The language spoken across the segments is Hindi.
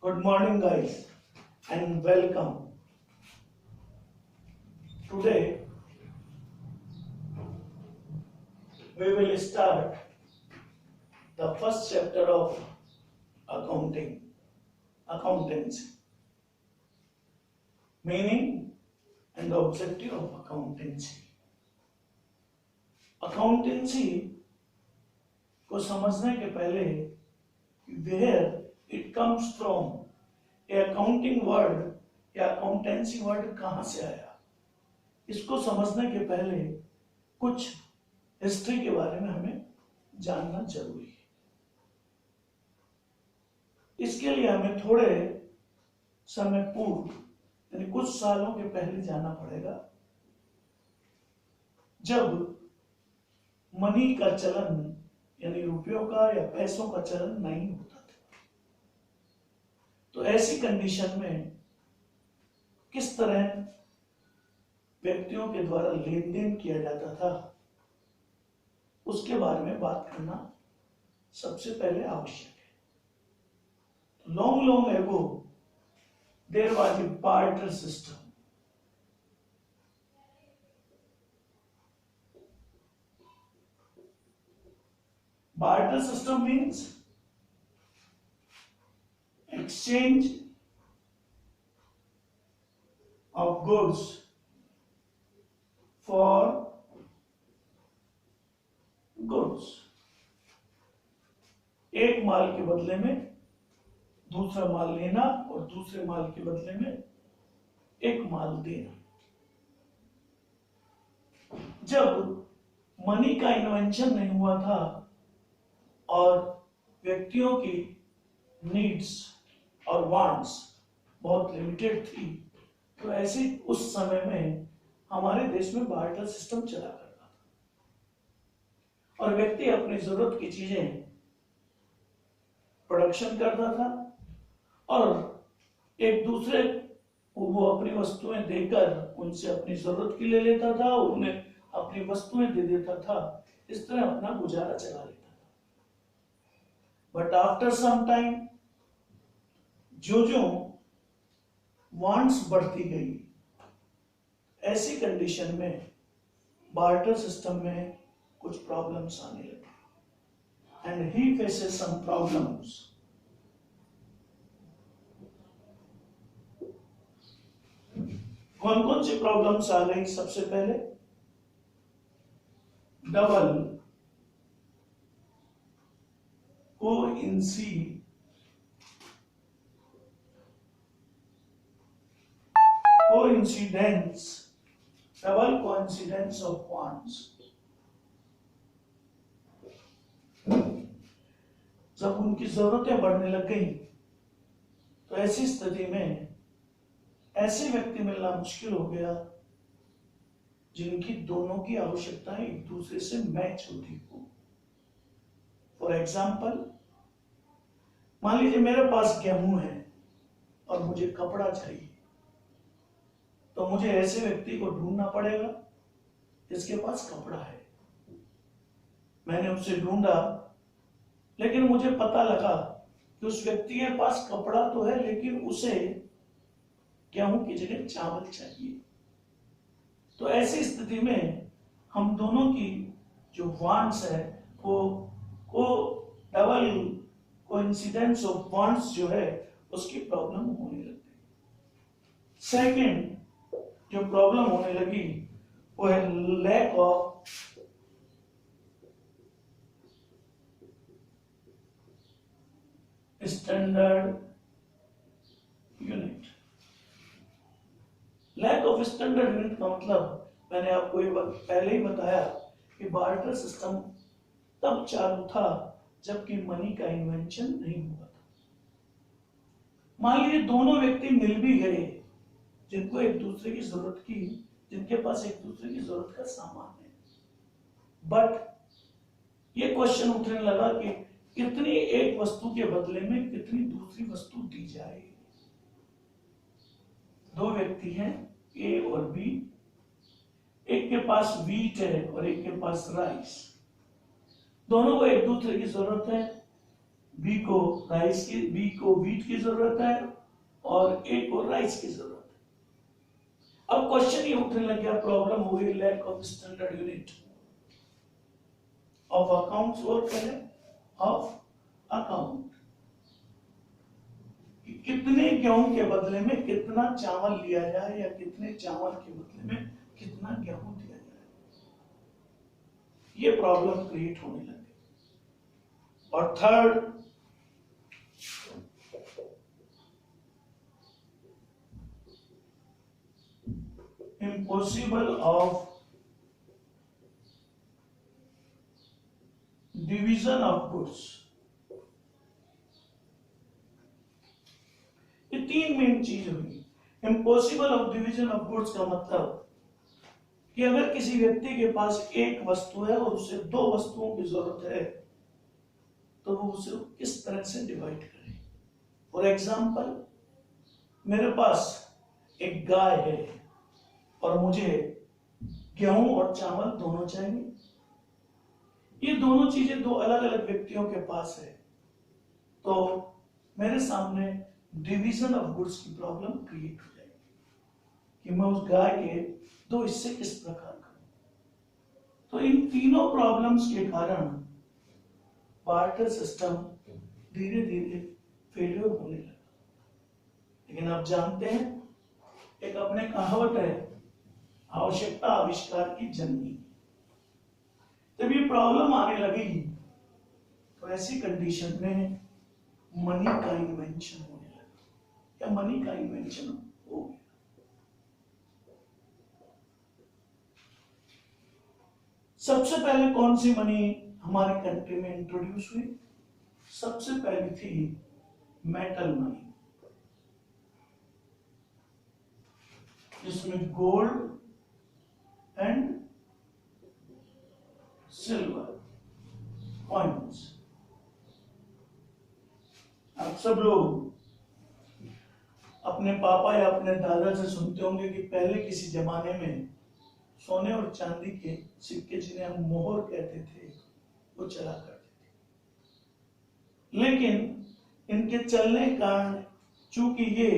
Good morning, guys, and welcome. Today, we will start the first chapter of accountancy, meaning and the objective of accountancy. Accountancy को समझने के पहले where it comes from, accounting word या accountancy word कहाँ से आया, इसको समझने के पहले कुछ हिस्ट्री के बारे में हमें जानना जरूरी है। इसके लिए हमें थोड़े समय पूर्व यानी कुछ सालों के पहले जाना पड़ेगा, जब मनी का चलन यानी रुपयों का या पैसों का चलन नहीं होता था। तो ऐसी कंडीशन में किस तरह व्यक्तियों के द्वारा लेन देन किया जाता था, उसके बारे में बात करना सबसे पहले आवश्यक है। long ago there was a barter system. Barter system means exchange of goods for goods. एक माल के बदले में दूसरा माल लेना और दूसरे माल के बदले में एक माल देना। जब मनी का इन्वेंशन नहीं हुआ था और व्यक्तियों की नीड्स और वांट्स बहुत लिमिटेड थी, तो ऐसे उस समय में हमारे देश में बार्टर सिस्टम चला करता था और व्यक्ति अपनी जरूरत की चीजें प्रोडक्शन करता था और एक दूसरे को वो अपनी वस्तुएं देकर उनसे अपनी जरूरत की ले लेता था और उन्हें अपनी वस्तुएं दे देता था। इस तरह अपना गुजारा चला लेता था। बट आफ्टर सम टाइम जो वांट्स बढ़ती गई, ऐसी कंडीशन में बार्टर सिस्टम में कुछ प्रॉब्लम्स आने लगे and he faces some problems. कौन कौन सी प्रॉब्लम्स आ गई? सबसे पहले डबल कोइंसिडेंस ऑफ वांट्स। जब उनकी जरूरतें बढ़ने लग गई तो ऐसी स्थिति में ऐसे व्यक्ति मिलना मुश्किल हो गया जिनकी दोनों की आवश्यकताएं एक दूसरे से मैच होती हो। फॉर एग्जाम्पल, मान लीजिए मेरे पास गेहूं है और मुझे कपड़ा चाहिए, तो मुझे ऐसे व्यक्ति को ढूंढना पड़ेगा जिसके पास कपड़ा है। मैंने उसे ढूंढा, लेकिन मुझे पता लगा कि उस व्यक्ति के पास कपड़ा तो है, लेकिन उसे गेहूं की जगह चावल चाहिए। तो ऐसी स्थिति में हम दोनों की जो वांट्स है वो डबल कोइंसिडेंस ऑफ वांट्स जो है उसकी प्रॉब्लम होने लगती। सेकंड जो प्रॉब्लम होने लगी वो है lack of standard unit. Lack of standard unit का मतलब मैंने आपको ये पहले ही बताया कि बार्टर सिस्टम तब चालू था जबकि मनी का इन्वेंशन नहीं हुआ था। मान लीजिए दोनों व्यक्ति मिल भी गए जिनको एक दूसरे की जरूरत की, जिनके पास एक दूसरे की जरूरत का सामान है, बट ये क्वेश्चन उठने लगा कि कितनी एक वस्तु के बदले में कितनी दूसरी वस्तु दी जाए। दो व्यक्ति हैं ए और बी, एक के पास वीट है और एक के पास राइस। दोनों को एक दूसरे की जरूरत है, बी को वीट की जरूरत है और ए को राइस की जरूरत है। अब क्वेश्चन ये उठने लग गया, प्रॉब्लम हो गई lack of standard unit of accounts और पहले ऑफ अकाउंट। कितने गेहूं के बदले में कितना चावल लिया जाए या कितने चावल के बदले में कितना गेहूं दिया जाए, ये प्रॉब्लम क्रिएट होने लगी। और third, impossible of division of goods. ये तीन मेन चीज हुई। Impossible of division of goods का मतलब कि अगर किसी व्यक्ति के पास एक वस्तु है और उसे दो वस्तुओं की जरूरत है तो वो उसे किस तरह से डिवाइड करे। फॉर एग्जाम्पल, मेरे पास एक गाय है और मुझे गेहूं और चावल दोनों चाहिए। ये दोनों चीजें दो अलग अलग व्यक्तियों के पास है, तो मेरे सामने डिवीजन ऑफ गुड्स की प्रॉब्लम क्रिएट हो जाएगी कि मैं उस गाय के दो हिस्से किस प्रकार करूं। तो इन तीनों प्रॉब्लम्स के कारण बार्टर सिस्टम धीरे धीरे फेलियर होने लगा। लेकिन आप जानते हैं, एक अपने कहावत है, आवश्यकता आविष्कार की जननी। जब ये प्रॉब्लम आने लगी तो ऐसी कंडीशन में मनी का इन्वेंशन होने लगा, या मनी का इन्वेंशन हो गया। सबसे पहले कौन सी मनी हमारे कंट्री में इंट्रोड्यूस हुई? सबसे पहली थी मेटल मनी, जिसमें गोल्ड एंड सिल्वर कॉइन्स। आप सब लोग अपने पापा या अपने दादा से सुनते होंगे कि पहले किसी जमाने में सोने और चांदी के सिक्के, जिन्हें हम मोहर कहते थे, वो चला करते थे। लेकिन इनके चलने के कारण, चूंकि ये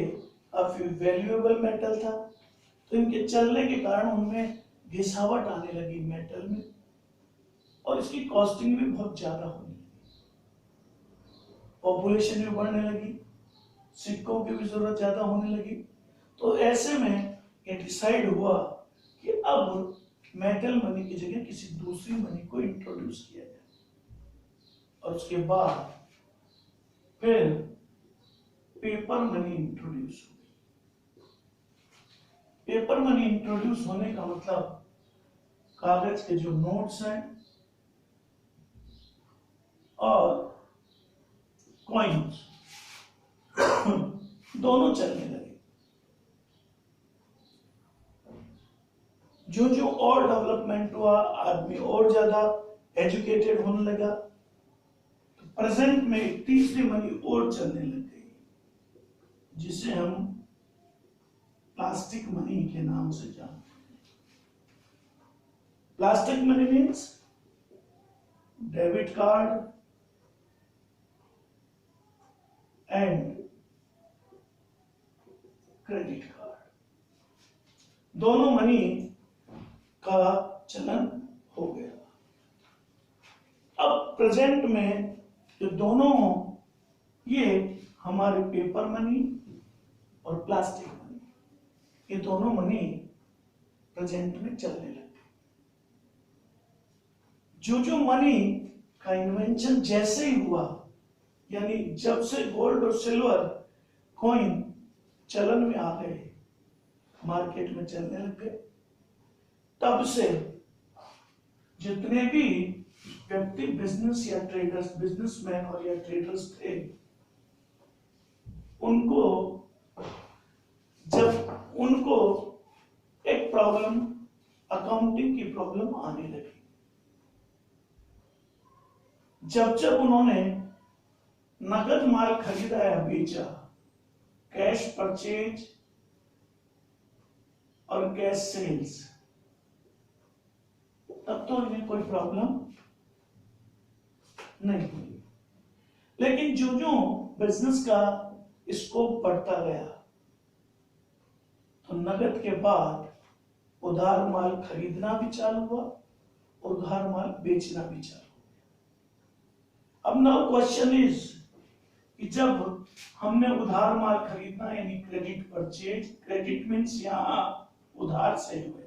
काफी वैल्यूएबल मेटल था, तो इनके चलने के कारण उनमें घिसावट आने लगी मेटल में, और इसकी कॉस्टिंग भी बहुत ज्यादा होने लगी। पॉपुलेशन भी बढ़ने लगी, सिक्कों की भी जरूरत ज्यादा होने लगी। तो ऐसे में ये डिसाइड हुआ कि अब मेटल मनी की जगह किसी दूसरी मनी को इंट्रोड्यूस किया जाए। और उसके बाद फिर पेपर मनी इंट्रोड्यूस हुई। पेपर मनी इंट्रोड्यूस होने का मतलब कागज के जो नोट्स हैं और कॉइन्स दोनों चलने लगे। जो जो और डेवलपमेंट हुआ, आदमी और ज्यादा एजुकेटेड होने लगा, तो प्रेजेंट में एक तीसरी मनी और चलने लग गई, जिसे हम प्लास्टिक मनी के नाम से जानते हैं। Plastic money means debit card and credit card, दोनों मनी का चलन हो गया। अब प्रेजेंट में जो दोनों, ये हमारे पेपर मनी और प्लास्टिक मनी, ये दोनों मनी प्रेजेंट में चलने लगे। जो जो मनी का इन्वेंशन जैसे ही हुआ, यानी जब से गोल्ड और सिल्वर कॉइन चलन में आ गए, मार्केट में चलने लग गए, तब से जितने भी व्यक्ति बिजनेस या ट्रेडर्स, बिजनेसमैन और या ट्रेडर्स थे, उनको एक प्रॉब्लम, अकाउंटिंग की प्रॉब्लम आने लगी। जब जब उन्होंने नगद माल खरीदा या बेचा, कैश परचेज और कैश सेल्स, तब तो इन्हें कोई प्रॉब्लम नहीं हुई। लेकिन जो जो बिजनेस का स्कोप बढ़ता गया तो नकद के बाद उधार माल खरीदना भी चालू हुआ और उधार माल बेचना भी चालू हुआ। अब नाउ क्वेश्चन इज कि जब हमने उधार माल खरीदना यानी क्रेडिट परचेज, क्रेडिट मीन्स यहां उधार से हुए,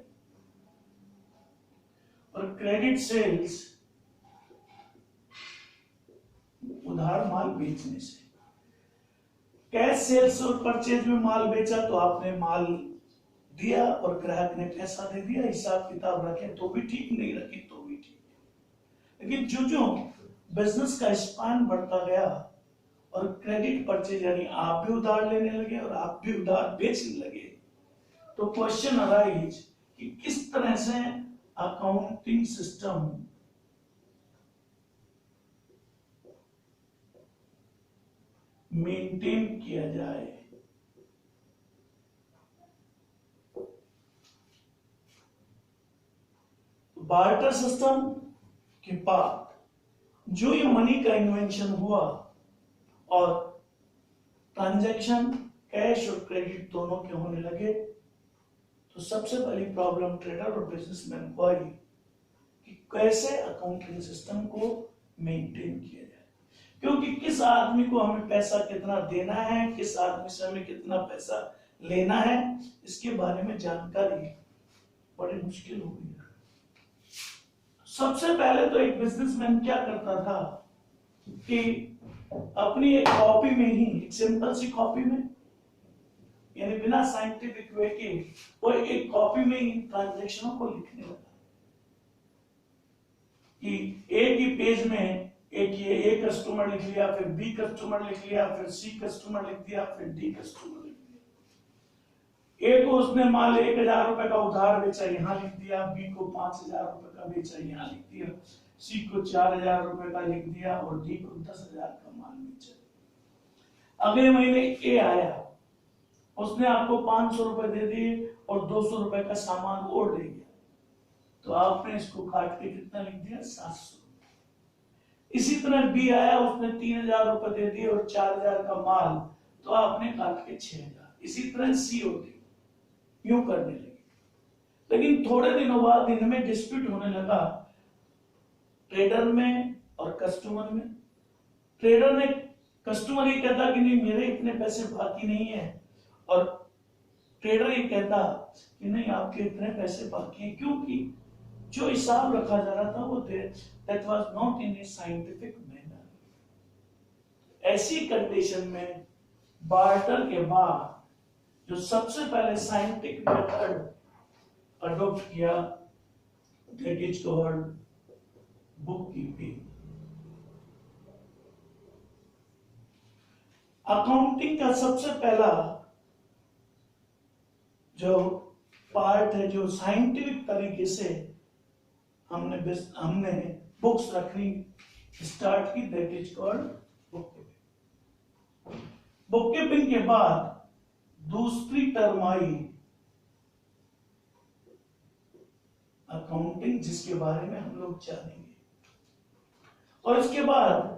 और क्रेडिट सेल्स उधार माल बेचने से। कैश सेल्स और परचेज में माल बेचा तो आपने माल दिया और ग्राहक ने पैसा दे दिया, हिसाब किताब रखे तो भी ठीक, नहीं रखी तो भी ठीक। लेकिन जो जो बिजनेस का स्पान बढ़ता गया और क्रेडिट परचेज यानी आप भी उधार लेने लगे और आप भी उधार बेचने लगे, तो क्वेश्चन अराइज कि किस तरह से अकाउंटिंग सिस्टम मेंटेन किया जाए। बार्टर सिस्टम के बाद जो ये मनी का इन्वेंशन हुआ और ट्रांजैक्शन कैश और क्रेडिट दोनों के होने लगे, तो सबसे पहली प्रॉब्लम ट्रेडर और बिजनेसमैन को आई कि कैसे अकाउंटिंग सिस्टम को मेंटेन किया जाए, क्योंकि किस आदमी को हमें पैसा कितना देना है, किस आदमी से हमें कितना पैसा लेना है, इसके बारे में जानकारी बड़ी मुश्किल हो गई। सबसे पहले तो एक बिजनेसमैन क्या करता था कि अपनी एक कॉपी में ही, एक सिंपल सी कॉपी में, यानी बिना साइंटिफिक वे के, वो एक कॉपी में ही ट्रांजैक्शनों को लिखने लगा कि एक ही पेज में एक ये ए कस्टमर लिख लिया, फिर बी कस्टमर लिख लिया, फिर सी कस्टमर लिख दिया, फिर डी कस्टमर लिख दिया। ए को उसने माल 1,000 रुपए का उधार बेचा, यहां लिख दिया, बी को 5,000 रुपए का बेचा, यहां लिख दिया, सी को 4,000 रुपए का लिख दिया और डी को 10,000 का माल बेचा। अगले महीने ए आया, उसने आपको 500 रुपए दे दिए और 200 रुपए का सामान और दे दिया, तो आपने इसको काट के कितना लिख दिया, 700। इसी तरह बी आया, उसने 3,000 रुपए दे दिए और 4,000 का माल, तो आपने काट के 6,000। इसी तरह सी होती, यूं करने लगे। लेकिन थोड़े दिनों बाद इनमें डिस्प्यूट होने लगा, ट्रेडर में और कस्टमर में। ट्रेडर ने, कस्टमर ये कहता कि नहीं मेरे इतने पैसे बाकी नहीं है, और ट्रेडर ये कहता कि नहीं आपके इतने पैसे बाकी हैं, क्योंकि जो हिसाब रखा जा रहा था वो that was not in A scientific manner. ऐसी कंडीशन में बार्टर के बाद जो सबसे पहले साइंटिफिक मेथड अडॉप्ट किया, that is called book keeping. Accounting का सबसे पहला जो पार्ट है, जो साइंटिफिक तरीके से हमने बुक्स रखनी स्टार्ट की, that is called book keeping. Book keeping के बाद दूसरी टर्म आई अकाउंटिंग, जिसके बारे में हम लोग जानेंगे। और इसके बाद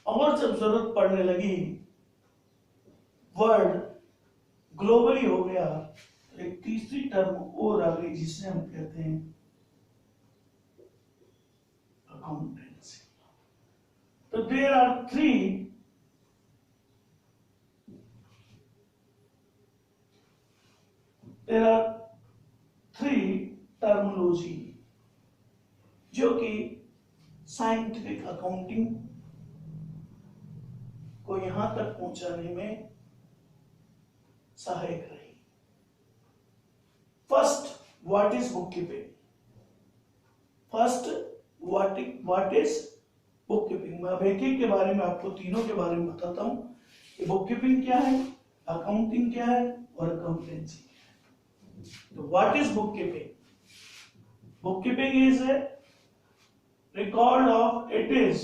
और जब जरूरत पड़ने लगी, वर्ल्ड ग्लोबली हो गया, तो एक तीसरी टर्म और आ गई जिसे हम कहते हैं अकाउंटेंसी। तो देयर आर थ्री टर्मिनोलॉजी जो कि साइंटिफिक अकाउंटिंग को यहां तक पहुंचाने में सहायक रही। First, what is book keeping? First, what is book keeping? मैं अब एक के बारे में, आपको तीनों के बारे में बताता हूं कि बुक कीपिंग क्या है, अकाउंटिंग क्या है और अकाउंटेंसी क्या है। तो what is book keeping? Book keeping is a record of, it is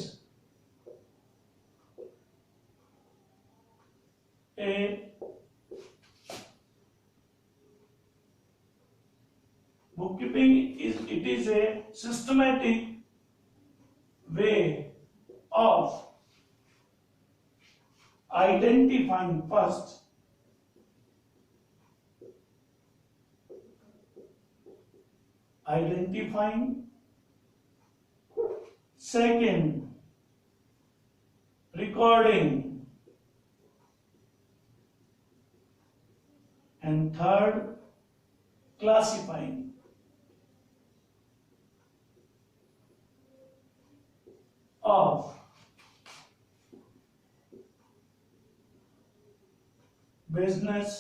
a bookkeeping is a systematic way of identifying first, identifying, second, recording, and third, classifying. Of business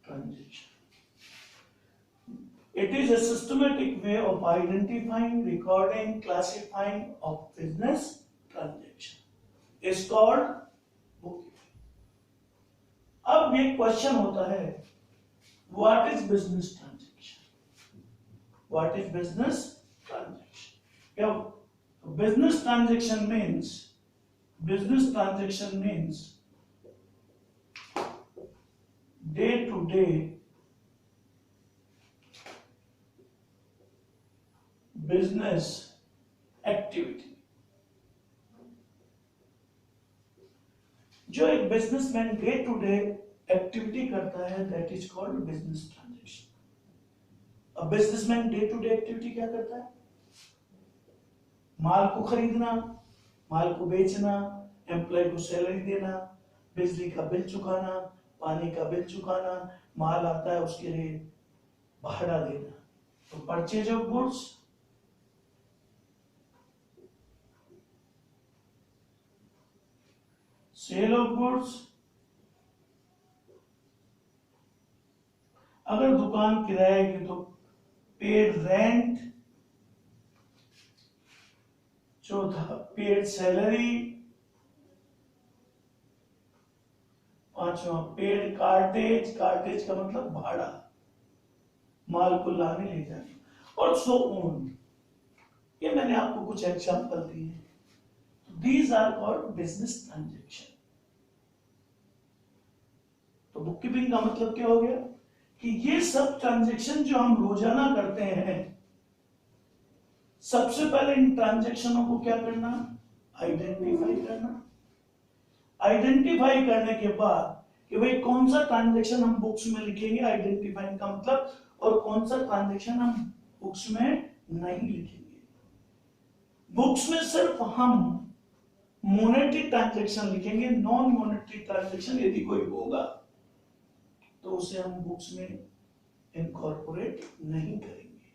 transaction. It is a systematic way of identifying, recording, classifying of business transaction. It's called bookkeeping. अब ये क्वेश्चन होता है, what is business transaction? What is business transaction? Yeah, business transaction means day to day business activity. जो एक businessman day to day activity करता है, that is called business transaction. अब businessman day to day activity क्या करता है? माल को खरीदना, माल को बेचना, एम्प्लॉय को सैलरी देना, बिजली का बिल चुकाना, पानी का बिल चुकाना, माल आता है उसके लिए भाड़ा देना। तो purchase of goods, sale of goods, अगर दुकान किराए की तो पेड रेंट, चौथा पेड सैलरी, पांचवा पेड कार्टेज, कार्टेज का मतलब भाड़ा, माल को लाने ले जाने, और सो ऑन। ये मैंने आपको कुछ एग्जांपल दिए। These are called business transaction. तो बुककीपिंग का मतलब क्या हो गया कि ये सब ट्रांजैक्शन जो हम रोजाना करते हैं, सबसे पहले इन ट्रांजैक्शनों को क्या करना? आइडेंटिफाई करना। आइडेंटिफाई करने के बाद कि भाई कौन सा ट्रांजैक्शन हम बुक्स में लिखेंगे, आइडेंटिफाई का मतलब, और कौन सा ट्रांजैक्शन हम बुक्स में नहीं लिखेंगे। बुक्स में सिर्फ हम मॉनेटरी ट्रांजैक्शन लिखेंगे, नॉन मॉनेटरी ट्रांजैक्शन यदि कोई होगा तो उसे हम बुक्स में इनकॉर्पोरेट नहीं करेंगे।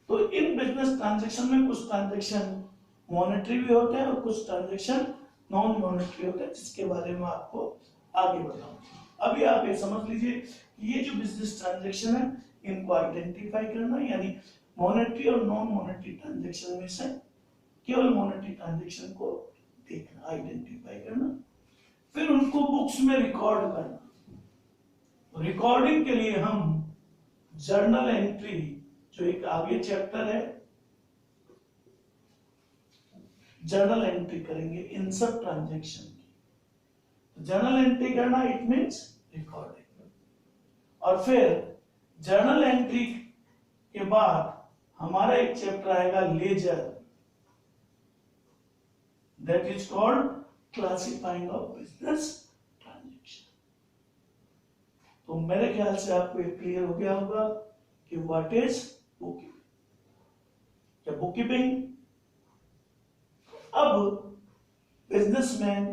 तो इन बिजनेस ट्रांजैक्शन में कुछ ट्रांजैक्शन मॉनेटरी भी होते हैं और कुछ ट्रांजैक्शन नॉन मॉनेटरी होते हैं, जिसके बारे में आपको आगे बताऊंगा। अभी आप ये समझ लीजिए कि ये जो बिजनेस ट्रांजैक्शन है, इनको आइडेंटिफाई करना, यानी मॉनेटरी और नॉन मॉनेटरी ट्रांजैक्शन में से केवल मॉनेटरी ट्रांजैक्शन को देखना, आइडेंटिफाई करना, फिर उनको बुक्स में रिकॉर्ड करना। रिकॉर्डिंग के लिए हम जर्नल एंट्री, जो एक आगे चैप्टर है, जर्नल एंट्री करेंगे इन सब ट्रांजैक्शन की। जर्नल एंट्री करना इट मींस रिकॉर्डिंग। और फिर जर्नल एंट्री के बाद हमारा एक चैप्टर आएगा ledger, that is called classifying of business transaction. तो मेरे ख्याल से आपको ये क्लियर हो गया होगा कि व्हाट इज बुककीपिंग। क्या बुककीपिंग, अब बिजनेसमैन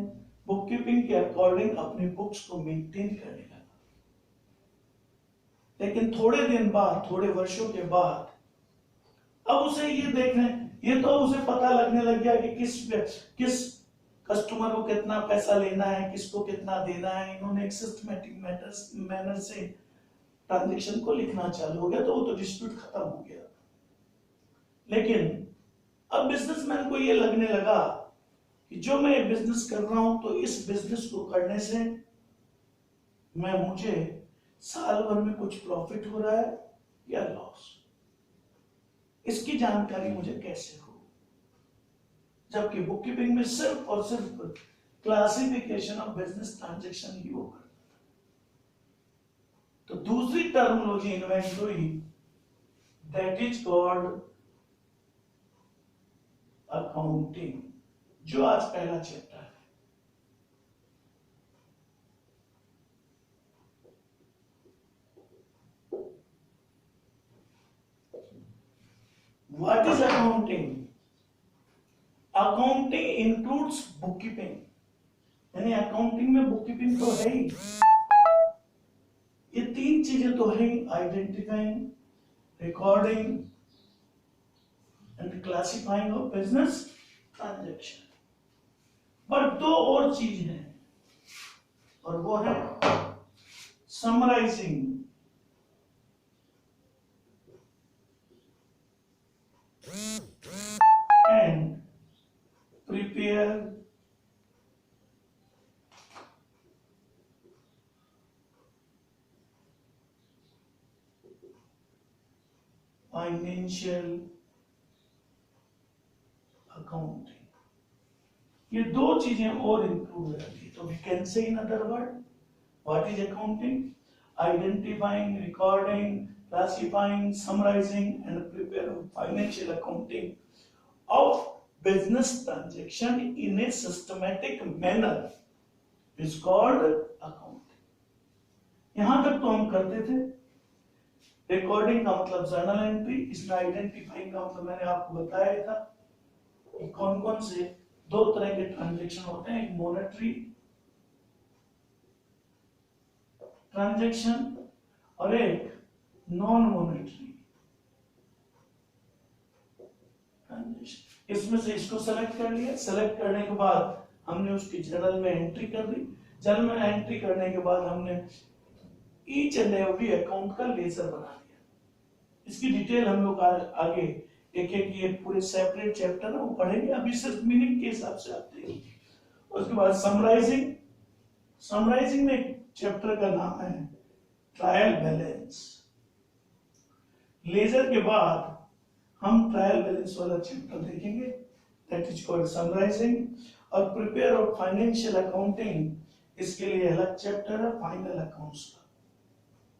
बुककीपिंग के अकॉर्डिंग अपनी बुक्स को मेंटेन करने लगा, लेकिन थोड़े दिन बाद, थोड़े वर्षों के बाद, अब उसे ये देखने, ये तो उसे पता लगने लग गया कि किस कस्टमर को कितना पैसा लेना है, किसको कितना देना है। इन्होंने एक सिस्टमैटिक मैनर से ट्रांजैक्शन को लिखना चालू हो गया, तो वो तो डिस्प्यूट खत्म हो गया। लेकिन अब बिजनेसमैन को ये लगने लगा कि जो मैं बिजनेस कर रहा हूं, तो इस बिजनेस को करने से मुझे साल भर में कुछ प्रॉफिट हो रहा है या लॉस, इसकी जानकारी मुझे कैसे हो। जबकि बुककीपिंग में सिर्फ और सिर्फ क्लासिफिकेशन ऑफ बिजनेस ट्रांजैक्शन ही होगा। तो दूसरी टर्मिनोलॉजी इन्वेंट हुई, दैट इज कॉल्ड अकाउंटिंग, जो आज पहला चैप्टर है। What is accounting? Accounting includes bookkeeping, यानी अकाउंटिंग में बुक कीपिंग तो है ही। ये तीन चीजें तो है, identifying, recording and classifying of business transaction. पर दो और चीज हैं, और वो है summarising and prepare financial accounting. ये दो चीजें और इंक्लूड हो जाती है। तो we can say in other word, what is accounting? Identifying, recording, classifying, summarising and prepare financial accounting of business transaction in a systematic manner is called accounting। यहां तक तो हम करते थे। रिकॉर्डिंग का मतलब जर्नल एंट्री, इसमें आइडेंटिफाइंग का मतलब मैंने आपको बताया था कि कौन कौन से दो तरह के ट्रांजैक्शन होते हैं, एक मॉनेटरी ट्रांजैक्शन और एक नॉन मॉनेटरी ट्रांजैक्शन। इसमें से इसको सेलेक्ट कर लिया, सेलेक्ट करने के बाद हमने उसकी जर्नल में एंट्री कर दी। जर्नल में एंट्री करने के बाद हमने ईच एंड एवरी अकाउंट का लेजर बना दिया। इसकी डिटेल हम लोग आगे एक एक ये पूरे सेपरेट चैप्टर है वो पढ़ेंगे, अभी सिर्फ मीनिंग के हिसाब से आप देखेंगे। उसके बाद समराइजिंग, समराइजिंग में एक चैप्टर का नाम है ट्रायल बैलेंस। लेजर के बाद हम ट्रायल बैलेंस वाला चैप्टर देखेंगे, दैट इज कॉल्ड समराइजिंग। और प्रिपेयर ऑफ फाइनेंशियल अकाउंटिंग, इसके लिए अलग चैप्टर है फाइनल अकाउंट्स का,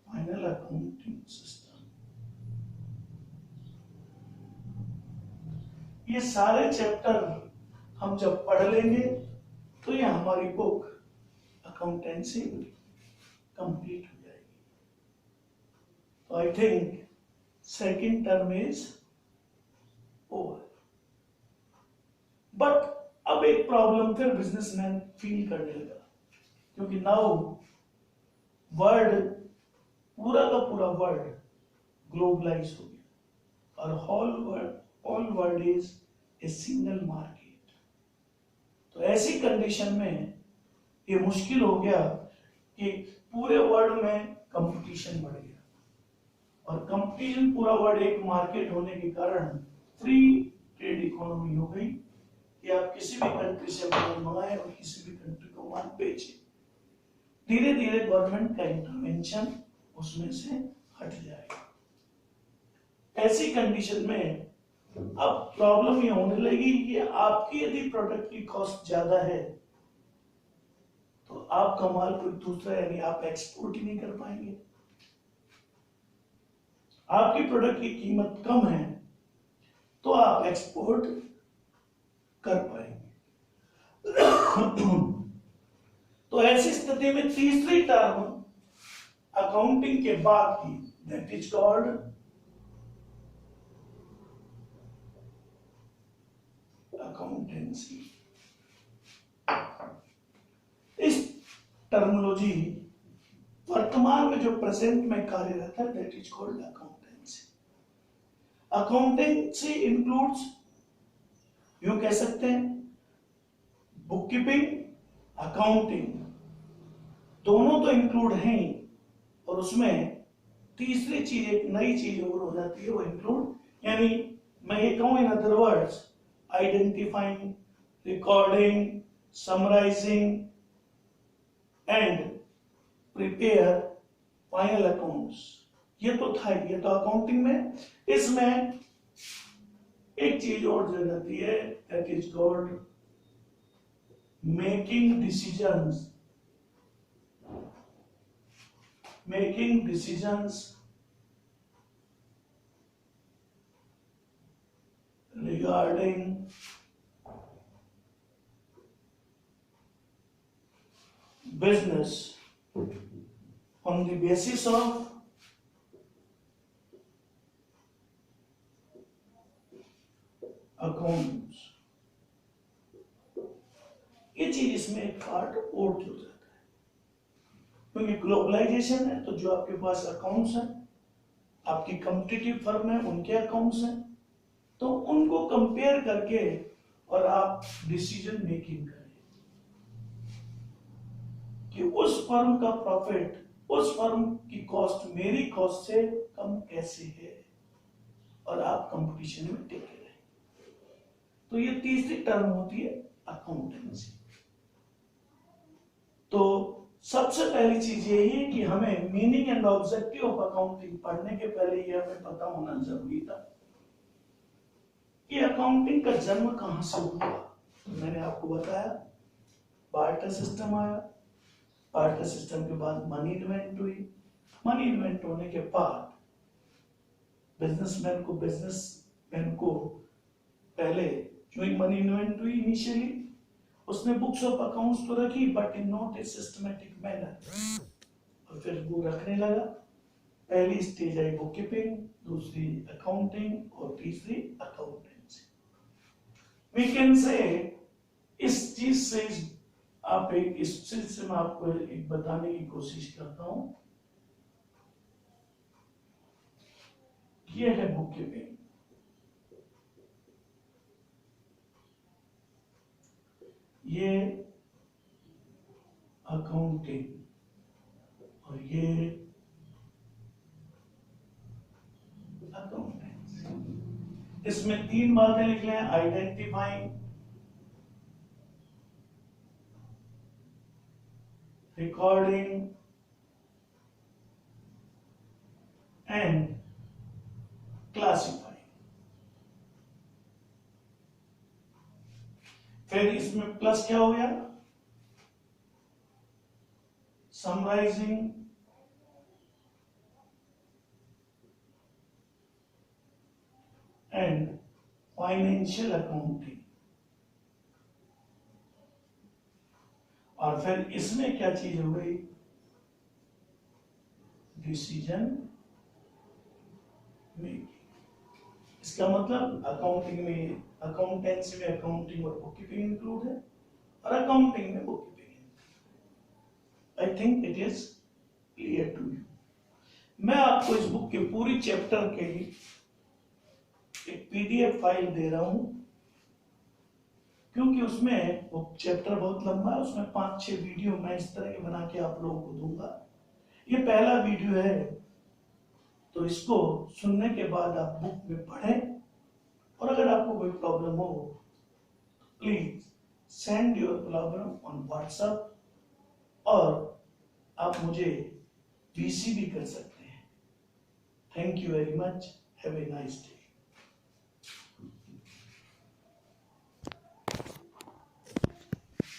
फाइनल अकाउंटिंग सिस्टम। ये सारे चैप्टर हम जब पढ़ लेंगे तो ये हमारी बुक अकाउंटेंसी कंप्लीट हो जाएगी। तो I think second term is over. But अब एक प्रॉब्लम फिर बिजनेसमैन फील करने लगा, क्योंकि नाउ वर्ल्ड, पूरा का पूरा वर्ल्ड ग्लोबलाइज हो गया और all world is a single market. तो ऐसी कंडीशन में ये मुश्किल हो गया कि पूरे वर्ल्ड में कंपटीशन बढ़ गया, और कंपटीशन पूरा वर्ल्ड एक मार्केट होने के कारण फ्री ट्रेड इकोनॉमी हो गई कि आप किसी भी कंट्री से माल मंगाएं और किसी भी कंट्री को माल बेचें। धीरे धीरे गवर्नमेंट का इंटरवेंशन उसमें से हट जाएगा। ऐसी कंडीशन में अब प्रॉब्लम ये होने लगी कि आपकी यदि प्रोडक्ट की कॉस्ट ज्यादा है तो आपका माल कोई दूसरा, यानी आप एक्सपोर्ट ही नहीं कर पाएंगे। आपकी प्रोडक्ट की कीमत कम है तो आप एक्सपोर्ट कर पाएंगे। तो ऐसी स्थिति में तीसरी टर्म अकाउंटिंग के बाद की, दैट इज कॉल्ड अकाउंटेंसी। इस टर्मिनोलॉजी वर्तमान में जो प्रेजेंट में कार्यरत है, that is called accountancy. Accountancy includes, यूं कह सकते हैं, बुक कीपिंग, अकाउंटिंग, दोनों तो इंक्लूड हैं, और उसमें तीसरी चीज, एक नई चीज और हो जाती है, वो इंक्लूड, यानी मैं ये कहूं in other words, identifying, recording, summarising and prepare final accounts. ये तो था, ये तो अकाउंटिंग में। इसमें एक चीज और जुड़ जाती है, that is called making decisions, making decisions regarding business on the basis of accounts। ये चीज इसमें एक पार्ट और हो जाता है, क्योंकि ग्लोबलाइजेशन है तो जो आपके पास अकाउंट्स हैं, आपकी कॉम्पिटिटिव फर्म है उनके अकाउंट्स हैं, तो उनको कंपेयर करके और आप डिसीजन मेकिंग करें कि उस फर्म का प्रॉफिट, उस फर्म की कॉस्ट मेरी कॉस्ट से कम कैसे है, और आप कंपटीशन में टिके रहें। तो ये तीसरी टर्म होती है अकाउंटेंसी। तो सबसे पहली चीज यही है कि हमें meaning and objective of accounting पढ़ने के पहले ये हमें पता होना जरूरी था कि अकाउंटिंग का जन्म कहां से हुआ। तो मैंने आपको बताया बार्टर सिस्टम आया, बार्टर सिस्टम के बाद मनी इन्वेंट हुई, मनी इन्वेंट होने के बाद बिजनेसमैन को पहले जो मनी इन्वेंट हुई इनिशियली, उसने बुक्स ऑफ अकाउंट्स तो रखी but in not a systematic manner, और फिर वो रखने लगा। पहली स्टेज आई बुक कीपिंग, दूसरी अकाउंटिंग और तीसरी अकाउंटेंसी। वी कैन से इस चीज से आप इस चीज से मैं आपको एक बताने की कोशिश करता हूं। ये है बुक कीपिंग, ये अकाउंटिंग, और ये अकाउंटेंसी। इसमें तीन बातें लिख लें, आइडेंटिफाइंग, रिकॉर्डिंग एंड क्लासिफाइंग। फिर इसमें प्लस क्या हो गया, समराइजिंग एंड फाइनेंशियल अकाउंटिंग। और फिर इसमें क्या चीज हो गई, डिसीजन मेकिंग। इसका मतलब अकाउंटिंग में, अकाउंटेंसी में अकाउंटिंग और बुक कीपिंग इंक्लूड है, और अकाउंटिंग में bookkeeping. I think it is clear to you. मैं आपको इस बुक के पूरी चैप्टर के एक पीडीएफ फाइल दे रहा हूं, क्योंकि उसमें वो चैप्टर बहुत लंबा है, उसमें 5-6 वीडियो मैं इस तरह के बना के आप लोगों को दूंगा। ये पहला वीडियो है, तो इसको सुनने के बाद आप बुक में पढ़ें, और अगर आपको कोई प्रॉब्लम हो please send your problem on WhatsApp, और आप मुझे वीसी भी कर सकते हैं। Thank you very much, have a nice day.